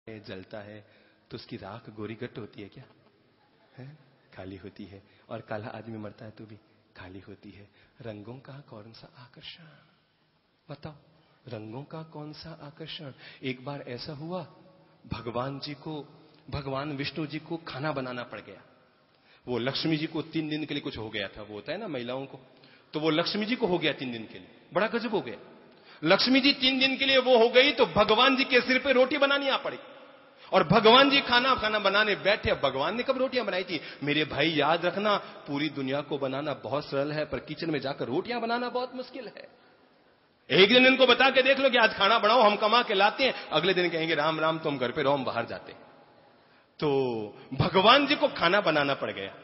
जलता है तो उसकी राख गोरी गट्ट होती है क्या? है? काली होती है। और काला आदमी मरता है तो भी काली होती है। रंगों का कौन सा आकर्षण? बताओ, रंगों का कौन सा आकर्षण? एक बार ऐसा हुआ, भगवान विष्णु जी को खाना बनाना पड़ गया। वो लक्ष्मी जी को 3 दिन के लिए कुछ हो गया था, वो होता है ना महिलाओं को, तो वो लक्ष्मी जी को हो गया 3 दिन के लिए। बड़ा गजब हो गया। लक्ष्मी जी 3 दिन के लिए वो हो गई तो भगवान जी के सिर पे रोटी बनानी आ पड़ी। और भगवान जी खाना बनाने बैठे। अब भगवान ने कब रोटियां बनाई थी? मेरे भाई याद रखना, पूरी दुनिया को बनाना बहुत सरल है, पर किचन में जाकर रोटियां बनाना बहुत मुश्किल है। एक दिन इनको बता के देख लो कि आज खाना बनाओ, हम कमा के लाते हैं। अगले दिन कहेंगे राम राम, तुम घर पे रहो, हम बाहर जाते हैं। तो भगवान जी को खाना बनाना पड़ गया।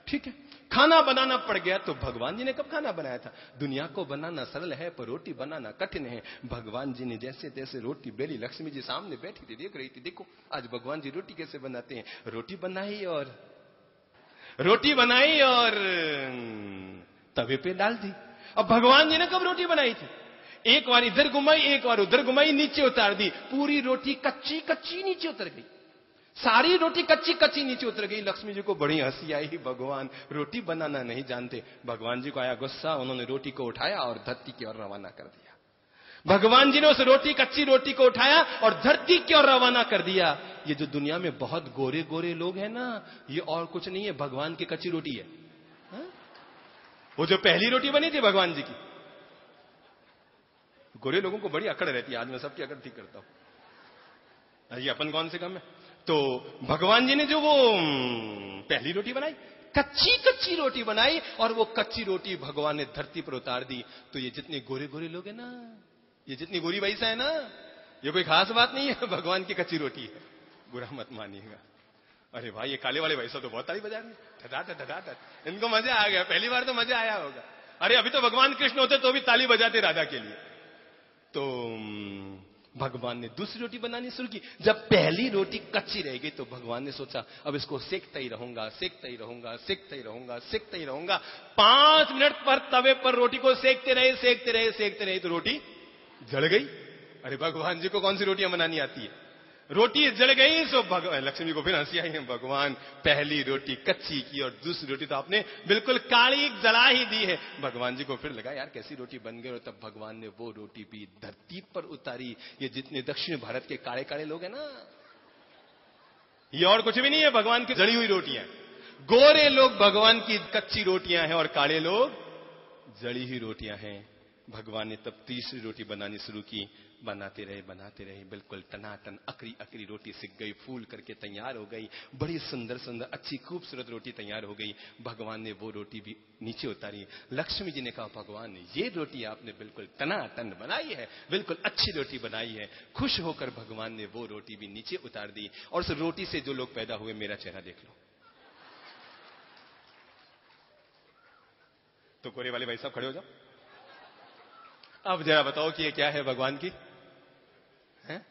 ठीक है, खाना बनाना पड़ गया। तो भगवान जी ने कब खाना बनाया था? दुनिया को बनाना सरल है, पर रोटी बनाना कठिन है। भगवान जी ने जैसे तैसे रोटी बेली। लक्ष्मी जी सामने बैठी थी, देख रही थी, देखो आज भगवान जी रोटी कैसे बनाते हैं। रोटी बनाई और तवे पे डाल दी। अब भगवान जी ने कब रोटी बनाई थी? एक बार इधर घुमाई, एक बार उधर घुमाई, नीचे उतार दी। पूरी रोटी कच्ची कच्ची नीचे उतर गई। सारी रोटी कच्ची कच्ची नीचे उतर गई। लक्ष्मी जी को बड़ी हंसी आई, भगवान रोटी बनाना नहीं जानते। भगवान जी को आया गुस्सा, उन्होंने रोटी को उठाया और धरती की ओर रवाना कर दिया। भगवान जी ने उस कच्ची रोटी को उठाया और धरती की ओर रवाना कर दिया। ये जो दुनिया में बहुत गोरे गोरे लोग हैं ना, ये और कुछ नहीं है, भगवान की कच्ची रोटी है। हा? वो जो पहली रोटी बनी थी भगवान जी की, गोरे लोगों को बड़ी अकड़ रहती है। आज मैं सबकी अकड़ ठीक करता हूं, ये अपन कौन से काम है। तो भगवान जी ने जो वो पहली रोटी बनाई, कच्ची कच्ची रोटी बनाई, और वो कच्ची रोटी भगवान ने धरती पर उतार दी। तो ये जितने गोरे गोरे लोग हैं ना, ये जितनी गोरी वैसा है ना, ये कोई खास बात नहीं है, भगवान की कच्ची रोटी है, बुरा मत मानिएगा। अरे भाई, ये काले वाले वैसा तो बहुत ताली बजा रहे, धड़ा, इनको मजा आ गया। पहली बार तो मजा आया होगा। अरे अभी तो भगवान कृष्ण होते तो भी ताली बजाते राधा के लिए। तो भगवान ने दूसरी रोटी बनानी शुरू की। जब पहली रोटी कच्ची रह गई तो भगवान ने सोचा अब इसको सेकता ही रहूंगा, सेकता ही रहूंगा, सेकता ही रहूंगा, सेकता ही रहूंगा। 5 मिनट पर तवे पर रोटी को सेकते रहे तो रोटी जल गई। अरे भगवान जी को कौन सी रोटियां बनानी आती है? रोटी जल गई। सो लक्ष्मी को फिर हंसी आई है, भगवान पहली रोटी कच्ची की और दूसरी रोटी तो आपने बिल्कुल काली जला ही दी है। भगवान जी को फिर लगा यार कैसी रोटी बन गई। और तब भगवान ने वो रोटी भी धरती पर उतारी। ये जितने दक्षिण भारत के काले काले लोग हैं ना, ये और कुछ भी नहीं है, भगवान की जली हुई रोटियां। गोरे लोग भगवान की कच्ची रोटियां हैं और काले लोग जली हुई रोटियां हैं। भगवान ने तब तीसरी रोटी बनानी शुरू की। बनाते रहे, बिल्कुल टनाटन अकरी रोटी सिक गई, फूल करके तैयार हो गई। बड़ी सुंदर अच्छी खूबसूरत रोटी तैयार हो गई। भगवान ने वो रोटी भी नीचे उतारी। लक्ष्मी जी ने कहा भगवान ये रोटी आपने बिल्कुल टनाटन बनाई है, बिल्कुल अच्छी रोटी बनाई है। खुश होकर भगवान ने वो रोटी भी नीचे उतार दी। और उस रोटी से जो लोग पैदा हुए, मेरा चेहरा देख लो। तो कोरे वाले भाई साहब खड़े हो जाओ। अब जरा बताओ कि ये क्या है भगवान की? हैं?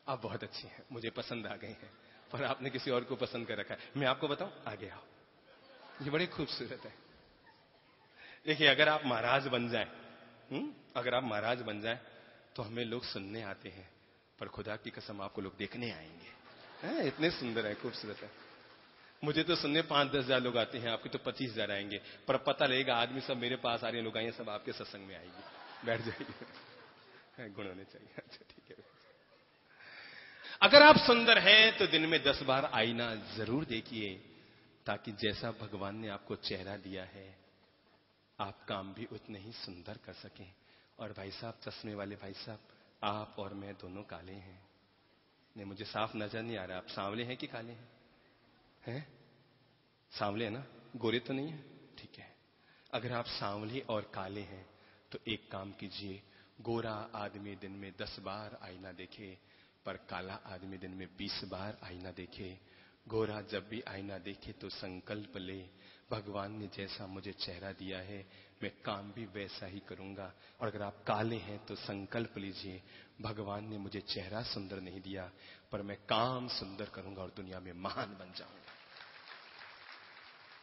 आप बहुत अच्छी हैं, मुझे पसंद आ गई हैं, पर आपने किसी और को पसंद कर रखा है। मैं आपको बताऊं, आगे आओ, ये बड़ी खूबसूरत है। देखिए, अगर आप महाराज बन जाएं, तो हमें लोग सुनने आते हैं, पर खुदा की कसम आपको लोग देखने आएंगे। इतने सुंदर है, खूबसूरत है। मुझे तो सुनने 5-10 हजार लोग आते हैं, आपके तो 25 हजार आएंगे। पर पता लगेगा आदमी सब मेरे पास आ रहे हैं, लोग आएंगे सब आपके सत्संग में आएंगे। बैठ जाइए, गुण होने चाहिए। अच्छा ठीक है। अगर आप सुंदर हैं तो दिन में 10 बार आईना जरूर देखिए, ताकि जैसा भगवान ने आपको चेहरा दिया है, आप काम भी उतने ही सुंदर कर सकें। और भाई साहब, चश्मे वाले भाई साहब, आप और मैं दोनों काले हैं। नहीं, मुझे साफ नजर नहीं आ रहा, आप सांवले हैं कि काले हैं? हैं? सांवले है ना, गोरे तो नहीं है? ठीक है। अगर आप सांवले और काले हैं तो एक काम कीजिए, गोरा आदमी दिन में 10 बार आईना देखे, पर काला आदमी दिन में 20 बार आईना देखे। गोरा जब भी आईना देखे तो संकल्प ले, भगवान ने जैसा मुझे चेहरा दिया है मैं काम भी वैसा ही करूंगा। और अगर आप काले हैं तो संकल्प लीजिए, भगवान ने मुझे चेहरा सुंदर नहीं दिया, पर मैं काम सुंदर करूंगा और दुनिया में महान बन जाऊंगा।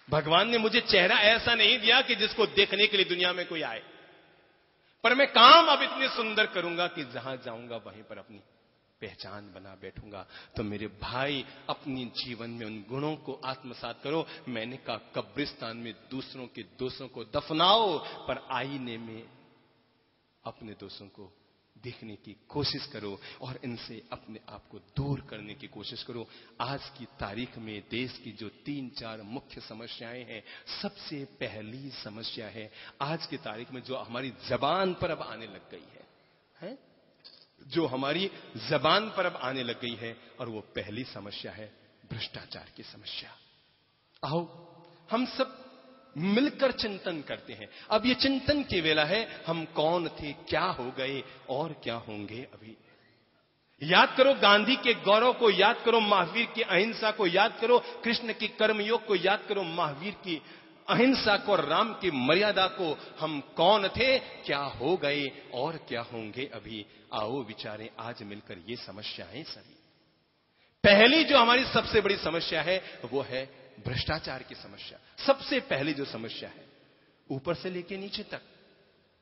भगवान ने मुझे चेहरा ऐसा नहीं दिया कि जिसको देखने के लिए दुनिया में कोई आए। पर मैं काम अब इतने सुंदर करूंगा कि जहां जाऊंगा वहीं पर अपनी पहचान बना बैठूंगा। तो मेरे भाई, अपनी जीवन में उन गुणों को आत्मसात करो। मैंने कहा कब्रिस्तान में दूसरों के दोषों को दफनाओ, पर आईने में अपने दोषों को देखने की कोशिश करो और इनसे अपने आप को दूर करने की कोशिश करो। आज की तारीख में देश की जो 3-4 मुख्य समस्याएं हैं, सबसे पहली समस्या है आज की तारीख में जो हमारी जबान पर अब आने लग गई है, जो हमारी जबान पर अब आने लग गई है, और वो पहली समस्या है भ्रष्टाचार की समस्या। आओ हम सब मिलकर चिंतन करते हैं। अब ये चिंतन की वेला है, हम कौन थे, क्या हो गए और क्या होंगे अभी। याद करो गांधी के गौरव को, याद करो महावीर की अहिंसा को, याद करो कृष्ण की कर्मयोग को, याद करो महावीर की अहिंसा को, राम की मर्यादा को। हम कौन थे, क्या हो गए और क्या होंगे अभी। आओ विचारें आज मिलकर ये समस्याएं सभी। पहली जो हमारी सबसे बड़ी समस्या है वो है भ्रष्टाचार की समस्या। सबसे पहली जो समस्या है, ऊपर से लेके नीचे तक,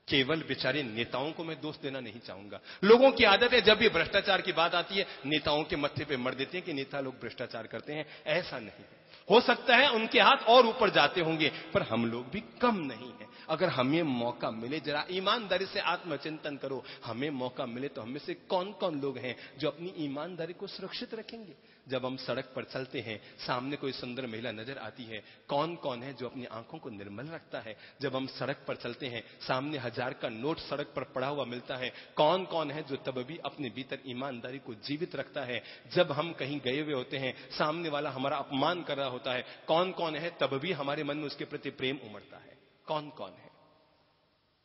केवल बेचारे नेताओं को मैं दोष देना नहीं चाहूंगा। लोगों की आदत है जब भी भ्रष्टाचार की बात आती है नेताओं के मत्थे पे मर देते हैं कि नेता लोग भ्रष्टाचार करते हैं। ऐसा नहीं है, हो सकता है उनके हाथ और ऊपर जाते होंगे, पर हम लोग भी कम नहीं है। अगर हमें मौका मिले, जरा ईमानदारी से आत्मचिंतन करो, हमें मौका मिले तो हम में से कौन कौन लोग हैं जो अपनी ईमानदारी को सुरक्षित रखेंगे। जब हम सड़क पर चलते हैं, सामने कोई सुंदर महिला नजर आती है, कौन कौन है जो अपनी आंखों को निर्मल रखता है। जब हम सड़क पर चलते हैं, सामने 1000 का नोट सड़क पर पड़ा हुआ मिलता है, कौन कौन है जो तब भी अपने भीतर ईमानदारी को जीवित रखता है। जब हम कहीं गए हुए होते हैं, सामने वाला हमारा अपमान कर रहा होता है, कौन कौन है तब भी हमारे मन में उसके प्रति प्रेम उमड़ता है। कौन कौन है,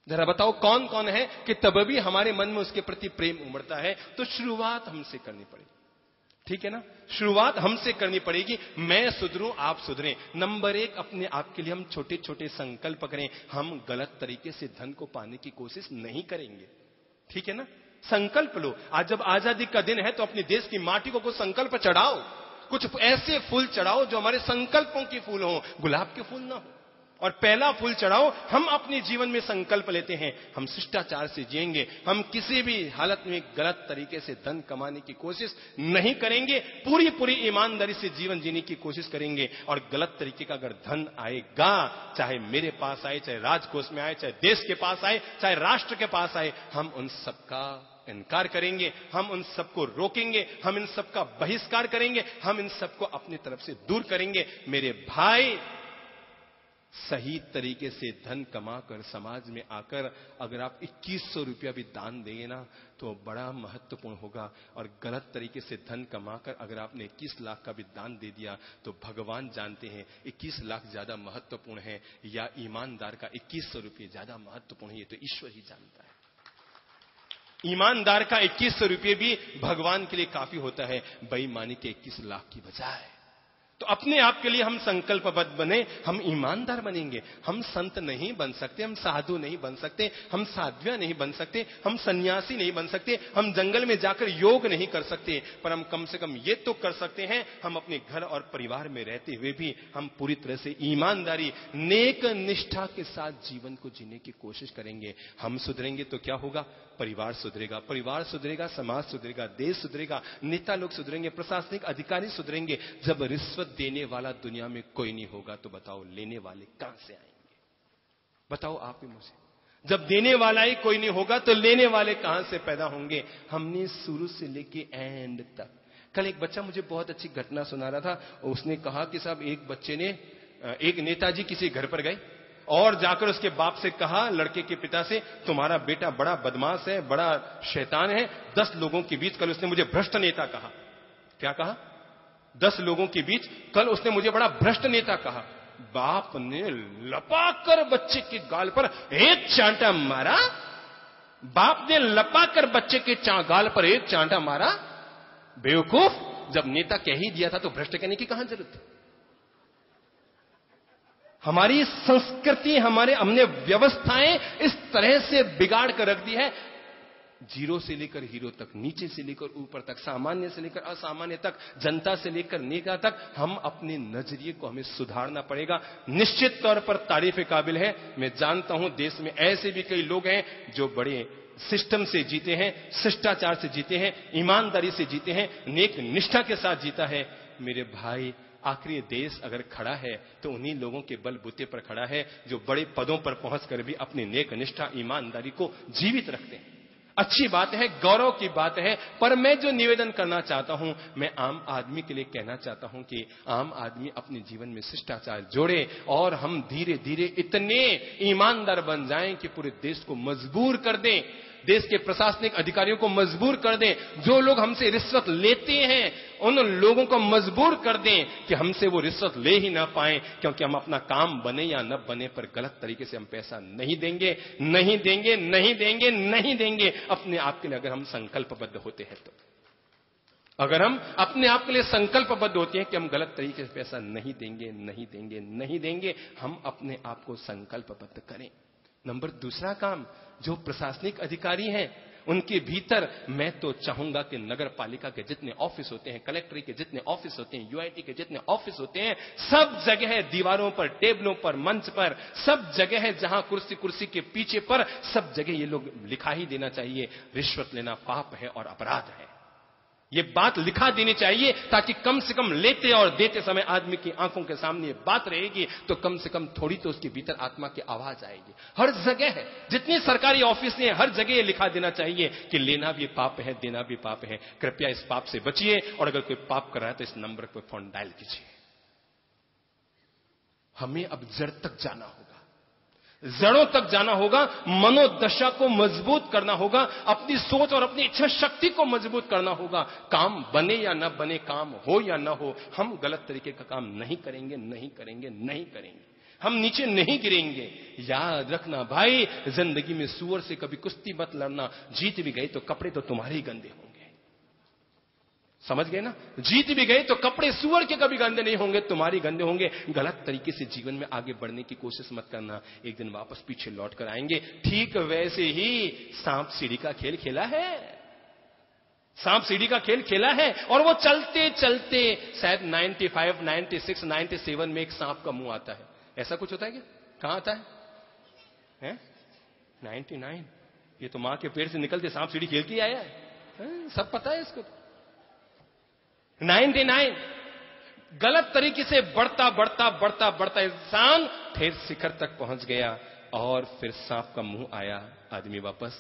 जरा बताओ कौन कौन है कि तब भी हमारे मन में उसके प्रति प्रेम उमड़ता है। तो शुरुआत हमसे करनी पड़ेगी, ठीक है ना। शुरुआत हमसे करनी पड़ेगी। मैं सुधरूं, आप सुधरें। नंबर 1, अपने आप के लिए हम छोटे छोटे संकल्प करें। हम गलत तरीके से धन को पाने की कोशिश नहीं करेंगे, ठीक है ना। संकल्प लो। आज जब आजादी का दिन है तो अपने देश की माटी को कुछ संकल्प चढ़ाओ, कुछ ऐसे फूल चढ़ाओ जो हमारे संकल्पों के फूल हो, गुलाब के फूल ना हो। और पहला फूल चढ़ाओ, हम अपने जीवन में संकल्प लेते हैं हम शिष्टाचार से जिएंगे, हम किसी भी हालत में गलत तरीके से धन कमाने की कोशिश नहीं करेंगे, पूरी पूरी ईमानदारी से जीवन जीने की कोशिश करेंगे। और गलत तरीके का अगर धन आएगा, चाहे मेरे पास आए, चाहे राजकोष में आए, चाहे देश के पास आए, चाहे राष्ट्र के पास आए, हम उन सबका इनकार करेंगे, हम उन सबको रोकेंगे, हम इन सबका बहिष्कार करेंगे, हम इन सबको अपनी तरफ से दूर करेंगे। मेरे भाई, सही तरीके से धन कमाकर समाज में आकर अगर आप 2100 रुपया भी दान देंगे ना तो बड़ा महत्वपूर्ण होगा। और गलत तरीके से धन कमाकर अगर आपने 21 लाख का भी दान दे दिया तो भगवान जानते हैं 21 लाख ज्यादा महत्वपूर्ण है या ईमानदार का 2100 रुपये ज्यादा महत्वपूर्ण है, ये तो ईश्वर ही जानता है। ईमानदार का 2100 रुपये भी भगवान के लिए काफी होता है, बेईमानी के 21 लाख की बजाय। तो अपने आप के लिए हम संकल्पबद्ध बने, हम ईमानदार बनेंगे। हम संत नहीं बन सकते, हम साधु नहीं बन सकते, हम साध्वियां नहीं बन सकते, हम सन्यासी नहीं बन सकते, हम जंगल में जाकर योग नहीं कर सकते, पर हम कम से कम ये तो कर सकते हैं, हम अपने घर और परिवार में रहते हुए भी हम पूरी तरह से ईमानदारी, नेक निष्ठा के साथ जीवन को जीने की कोशिश करेंगे। हम सुधरेंगे तो क्या होगा, परिवार सुधरेगा, परिवार सुधरेगा, समाज सुधरेगा, देश सुधरेगा, नेता लोग सुधरेंगे, प्रशासनिक अधिकारी सुधरेंगे। जब रिश्वत देने वाला दुनिया में कोई नहीं होगा तो बताओ लेने वाले कहां से आएंगे। बताओ आप ही मुझे, जब देने वाला ही कोई नहीं होगा तो लेने वाले कहां से पैदा होंगे। हमने शुरू से लेके एंड तक, कल एक बच्चा मुझे बहुत अच्छी घटना सुना रहा था। उसने कहा कि साहब एक बच्चे ने, एक नेताजी किसी घर पर गए और जाकर उसके बाप से कहा, लड़के के पिता से, तुम्हारा बेटा बड़ा बदमाश है, बड़ा शैतान है। 10 लोगों के बीच कल उसने मुझे भ्रष्ट नेता कहा। क्या कहा? 10 लोगों के बीच कल उसने मुझे बड़ा भ्रष्ट नेता कहा। बाप ने लपाकर बच्चे के गाल पर एक चांटा मारा। बाप ने लपाकर बच्चे के गाल पर एक चांटा मारा। बेवकूफ, जब नेता कह ही दिया था तो भ्रष्ट कहने की कहां जरूरत है। हमारी संस्कृति, हमने व्यवस्थाएं इस तरह से बिगाड़ कर रख दी है। जीरो से लेकर हीरो तक, नीचे से लेकर ऊपर तक, सामान्य से लेकर असामान्य तक, जनता से लेकर नेता तक, हम अपने नजरिए को हमें सुधारना पड़ेगा। निश्चित तौर पर तारीफ के काबिल है। मैं जानता हूं देश में ऐसे भी कई लोग हैं जो बड़े सिस्टम से जीते हैं, शिष्टाचार से जीते हैं, ईमानदारी से जीते हैं, नेक निष्ठा के साथ जीता है। मेरे भाई, आखिरी देश अगर खड़ा है तो उन्हीं लोगों के बलबूते पर खड़ा है जो बड़े पदों पर पहुंचकर भी अपनी नेक निष्ठा, ईमानदारी को जीवित रखते हैं। अच्छी बात है, गौरव की बात है। पर मैं जो निवेदन करना चाहता हूं, मैं आम आदमी के लिए कहना चाहता हूं कि आम आदमी अपने जीवन में शिष्टाचार जोड़े और हम धीरे धीरे इतने ईमानदार बन जाएं कि पूरे देश को मजबूर कर दें, देश के प्रशासनिक अधिकारियों को मजबूर कर दें, जो लोग हमसे रिश्वत लेते हैं उन लोगों को मजबूर कर दें कि हमसे वो रिश्वत ले ही ना पाएं, क्योंकि हम अपना काम बने या न बने पर गलत तरीके से हम पैसा नहीं देंगे, नहीं देंगे, नहीं देंगे, नहीं देंगे। अपने आप के लिए अगर हम संकल्पबद्ध होते हैं तो, अगर हम अपने आप के लिए संकल्पबद्ध होते हैं कि हम गलत तरीके से पैसा नहीं देंगे, नहीं देंगे, नहीं देंगे, हम अपने आप को संकल्पबद्ध करें। नंबर दूसरा काम, जो प्रशासनिक अधिकारी हैं उनके भीतर मैं तो चाहूंगा कि नगर पालिका के जितने ऑफिस होते हैं, कलेक्ट्री के जितने ऑफिस होते हैं, यूआईटी के जितने ऑफिस होते हैं, सब जगह दीवारों पर, टेबलों पर, मंच पर, सब जगह जहां कुर्सी के पीछे पर, सब जगह ये लोग लिखा ही देना चाहिए, रिश्वत लेना पाप है और अपराध है। ये बात लिखा देनी चाहिए ताकि कम से कम लेते और देते समय आदमी की आंखों के सामने ये बात रहेगी तो कम से कम थोड़ी तो उसके भीतर आत्मा की आवाज आएगी। हर जगह है, जितनी सरकारी ऑफिस है, हर जगह ये लिखा देना चाहिए कि लेना भी पाप है, देना भी पाप है। कृपया इस पाप से बचिए और अगर कोई पाप कर रहा है तो इस नंबर पर फोन डायल कीजिए। हमें अब जड़ तक जाना होगा, जड़ों तक जाना होगा, मनोदशा को मजबूत करना होगा, अपनी सोच और अपनी इच्छा शक्ति को मजबूत करना होगा। काम बने या न बने, काम हो या न हो, हम गलत तरीके का काम नहीं करेंगे, नहीं करेंगे, नहीं करेंगे। हम नीचे नहीं गिरेंगे। याद रखना भाई, जिंदगी में सूअर से कभी कुश्ती मत लड़ना। जीत भी गए तो कपड़े तो तुम्हारे ही गंदे होंगे, समझ गए ना? जीत भी गए तो कपड़े सूअर के कभी गंदे नहीं होंगे, तुम्हारी गंदे होंगे। गलत तरीके से जीवन में आगे बढ़ने की कोशिश मत करना, एक दिन वापस पीछे लौट कर आएंगे। ठीक वैसे ही सांप सीढ़ी का खेल खेला है, सांप सीढ़ी का खेल खेला है और वो चलते चलते शायद 95, 96, 97 में एक सांप का मुंह आता है। ऐसा कुछ होता है क्या? कहां आता है? 99। ये तो मां के पेट से निकलते सांप सीढ़ी खेल के आया है, सब पता है इसको। 99 गलत तरीके से बढ़ता बढ़ता बढ़ता बढ़ता इंसान फिर शिखर तक पहुंच गया और फिर सांप का मुंह आया। आदमी वापस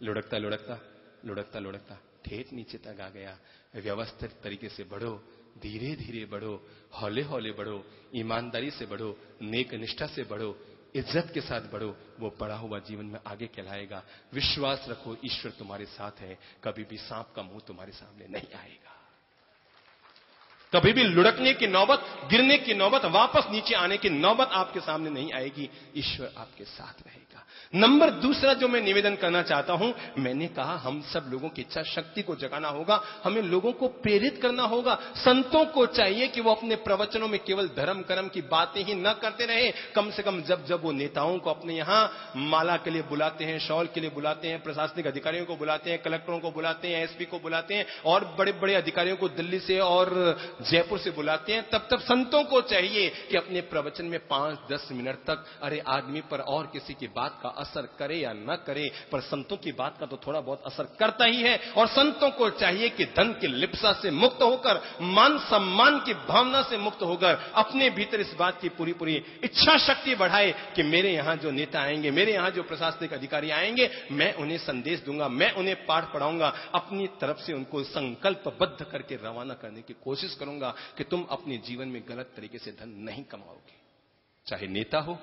लुढ़कता लुढ़कता लुढ़कता लुढ़कता ठेठ नीचे तक आ गया। व्यवस्थित तरीके से बढ़ो, धीरे धीरे बढ़ो, हौले हौले बढ़ो, ईमानदारी से बढ़ो, नेक निष्ठा से बढ़ो, इज्जत के साथ बढ़ो। वो पड़ा हुआ जीवन में आगे कहलाएगा। विश्वास रखो, ईश्वर तुम्हारे साथ है, कभी भी सांप का मुंह तुम्हारे सामने नहीं आएगा। कभी भी लुढ़कने की नौबत, गिरने की नौबत, वापस नीचे आने की नौबत आपके सामने नहीं आएगी। ईश्वर आपके साथ रहेगा। नंबर दूसरा जो मैं निवेदन करना चाहता हूं, मैंने कहा हम सब लोगों की इच्छा शक्ति को जगाना होगा, हमें लोगों को प्रेरित करना होगा। संतों को चाहिए कि वो अपने प्रवचनों में केवल धर्म कर्म की बातें ही न करते रहे। कम से कम जब जब वो नेताओं को अपने यहां माला के लिए बुलाते हैं, शॉल के लिए बुलाते हैं, प्रशासनिक अधिकारियों को बुलाते हैं, कलेक्टरों को बुलाते हैं, एसपी को बुलाते हैं और बड़े बड़े अधिकारियों को दिल्ली से और जयपुर से बुलाते हैं, तब तब संतों को चाहिए कि अपने प्रवचन में 5-10 मिनट तक, अरे आदमी पर और किसी की बात का असर करे या न करे, पर संतों की बात का तो थोड़ा बहुत असर करता ही है। और संतों को चाहिए कि धन की लिप्सा से मुक्त होकर, मान सम्मान की भावना से मुक्त होकर अपने भीतर इस बात की पूरी पूरी इच्छा शक्ति बढ़ाए कि मेरे यहां जो नेता आएंगे, मेरे यहां जो प्रशासनिक अधिकारी आएंगे, मैं उन्हें संदेश दूंगा, मैं उन्हें पाठ पढ़ाऊंगा, अपनी तरफ से उनको संकल्पबद्ध करके रवाना करने की कोशिश करूंगा कि तुम अपने जीवन में गलत तरीके से धन नहीं कमाओगे। चाहे नेता हो,